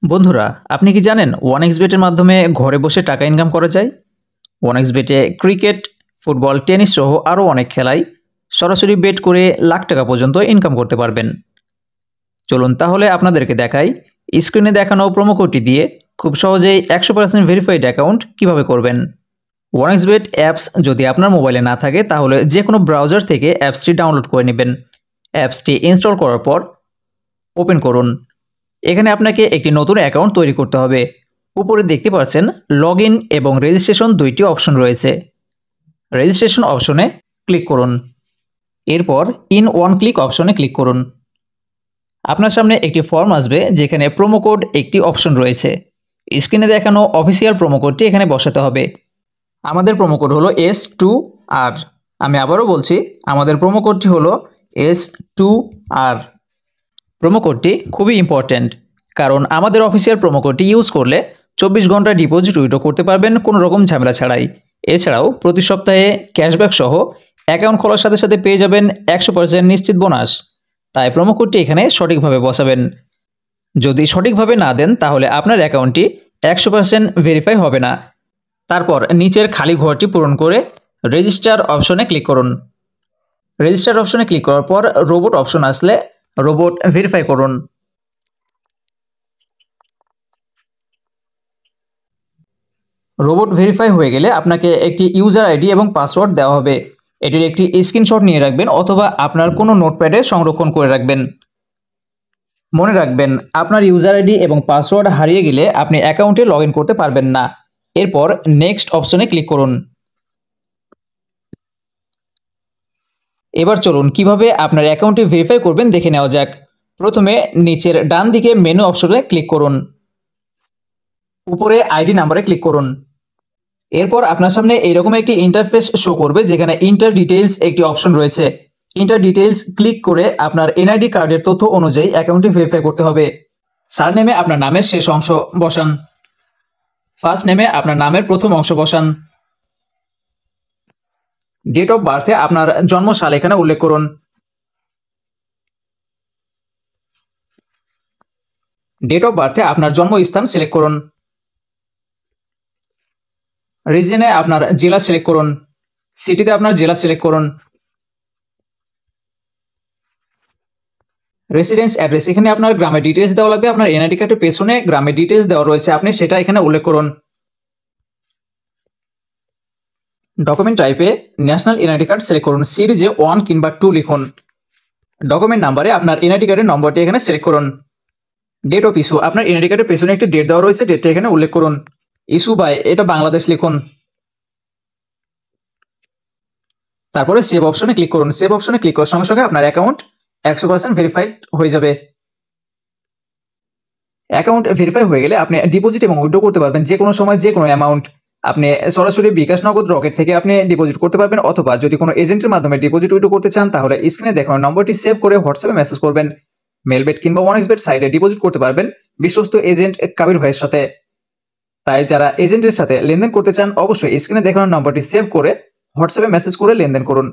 বন্ধুরা, আপনি কি জানেন ওয়ানএক্সবেটের মাধ্যমে ঘরে বসে টাকা ইনকাম করা যায়? ওয়ানএক্সবেটে ক্রিকেট, ফুটবল, টেনিস সহ আরও অনেক খেলায় সরাসরি বেট করে লাখ টাকা পর্যন্ত ইনকাম করতে পারবেন। চলুন তাহলে আপনাদেরকে দেখাই স্ক্রিনে দেখানো প্রোমো কোডটি দিয়ে খুব সহজেই 100% ভেরিফাইড অ্যাকাউন্ট কিভাবে করবেন। ওয়ানএক্সবেট অ্যাপস যদি আপনার মোবাইলে না থাকে তাহলে যে কোনো ব্রাউজার থেকে অ্যাপসটি ডাউনলোড করে নেবেন। অ্যাপসটি ইনস্টল করার পর ওপেন করুন। এখানে আপনাকে একটি নতুন অ্যাকাউন্ট তৈরি করতে হবে। উপরে দেখতে পাচ্ছেন লগ ইন এবং রেজিস্ট্রেশন দুইটি অপশন রয়েছে। রেজিস্ট্রেশন অপশনে ক্লিক করুন। এরপর ইন ওয়ান ক্লিক অপশনে ক্লিক করুন। আপনার সামনে একটি ফর্ম আসবে যেখানে প্রোমো কোড একটি অপশন রয়েছে। স্ক্রিনে দেখানো অফিসিয়াল প্রোমো কোডটি এখানে বসাতে হবে। আমাদের প্রোমো কোড হলো S2R। আমি আবারও বলছি, আমাদের প্রোমো কোডটি হলো S2R। প্রোমো কোডটি খুবই ইম্পর্ট্যান্ট, কারণ আমাদের অফিসিয়াল প্রোমো কোডটি ইউজ করলে 24 ঘন্টা ডিপোজিট উইথড্র করতে পারবেন কোনো রকম ঝামেলা ছাড়াই। এছাড়াও প্রতি সপ্তাহে ক্যাশব্যাক সহ অ্যাকাউন্ট খোলার সাথে সাথে পেয়ে যাবেন 100% নিশ্চিত বোনাস। তাই প্রোমো কোডটি এখানে সঠিকভাবে বসাবেন। যদি সঠিকভাবে না দেন তাহলে আপনার অ্যাকাউন্টটি 100% ভেরিফাই হবে না। তারপর নিচের খালি ঘরটি পূরণ করে রেজিস্টার অপশনে ক্লিক করুন। রেজিস্টার অপশনে ক্লিক করার পর রোবট অপশন আসলে রোবট ভেরিফাই করুন। রোবট ভেরিফাই হয়ে গেলে আপনাকে একটি ইউজার আইডি এবং পাসওয়ার্ড দেওয়া হবে। এটির একটি স্ক্রিনশট নিয়ে রাখবেন অথবা আপনার কোনো নোটপ্যাডে সংরক্ষণ করে রাখবেন। মনে রাখবেন, আপনার ইউজার আইডি এবং পাসওয়ার্ড হারিয়ে গেলে আপনি অ্যাকাউন্টে লগ ইন করতে পারবেন না। এরপর নেক্সট অপশনে ক্লিক করুন। এবার চলুন কিভাবে আপনার অ্যাকাউন্টটি ভেরিফাই করবেন দেখে নেওয়া যাক। প্রথমে নিচের ডান দিকে মেনু অপশনে ক্লিক করুন। উপরে আইডি নাম্বারে ক্লিক করুন। এরপর আপনার সামনে এইরকম একটি ইন্টারফেস শো করবে যেখানে ইন্টার ডিটেইলস একটি অপশন রয়েছে। ইন্টার ডিটেইলস ক্লিক করে আপনার এনআইডি কার্ডের তথ্য অনুযায়ী অ্যাকাউন্টটি ভেরিফাই করতে হবে। সারনেমে আপনার নামের শেষ অংশ বসান। ফার্স্ট নেমে আপনার নামের প্রথম অংশ বসান। ডেট অফ বার্থে আপনার জন্মসাল এখানে উল্লেখ করুন। ডেট অফ বার্থে আপনার জন্মস্থান সিলেক্ট করুন। রিজনে আপনার জেলা সিলেক্ট করুন। সিটিতে আপনার জেলা সিলেক্ট করুন। রেসিডেন্স অ্যাড্রেস, এখানে আপনার গ্রামের ডিটেলস দেওয়া লাগবে। আপনার এনআইডি কার্ডের পেছনে গ্রামের ডিটেলস দেওয়া রয়েছে, আপনি সেটা এখানে উল্লেখ করুন। ডকুমেন্ট টাইপে ন্যাশনাল এনআইডি কার্ড সিলেক্ট করুন। সিরিজে 1 কিংবা 2 লিখুন। ডকুমেন্ট নাম্বারে আপনার এনআইডি কার্ডের নম্বরটি এখানে সিলেক্ট করুন। ডেট অফ ইস্যু, আপনার এনআইডি কার্ডের পেছনে একটি ডেট দেওয়া রয়েছে, ডেটটা এখানে উল্লেখ করুন। ইস্যু বাই, এটা বাংলাদেশ লিখুন। তারপরে সেভ অপশনে ক্লিক করুন। সেভ অপশনে ক্লিক করার সঙ্গে সঙ্গে আপনার অ্যাকাউন্ট 100% ভেরিফাইড হয়ে যাবে। অ্যাকাউন্ট ভেরিফাই হয়ে গেলে আপনি ডিপোজিট এবং উইথড্র করতে পারবেন যে কোনো সময় যে কোনো অ্যামাউন্ট। আপনি সরাসরি বিকাশ নগদ রকেট থেকে আপনি ডিপোজিট করতে পারবেন, অথবা যদি কোনো এজেন্টের মাধ্যমে ডিপোজিট উইথড্র করতে চান তাহলে স্ক্রিনে দেখানো নম্বরটি সেভ করে হোয়াটসঅ্যাপে মেসেজ করবেন। মেলবেট কিংবা ওয়ানএক্সবেট সাইটে ডিপোজিট করতে পারবেন বিশ্বস্ত এজেন্ট কাবির ভাইয়ের সাথে। তাই যারা এজেন্টের সাথে লেনদেন করতে চান অবশ্যই স্ক্রিনে দেখানো নম্বরটি সেভ করে হোয়াটসঅ্যাপে মেসেজ করে লেনদেন করুন।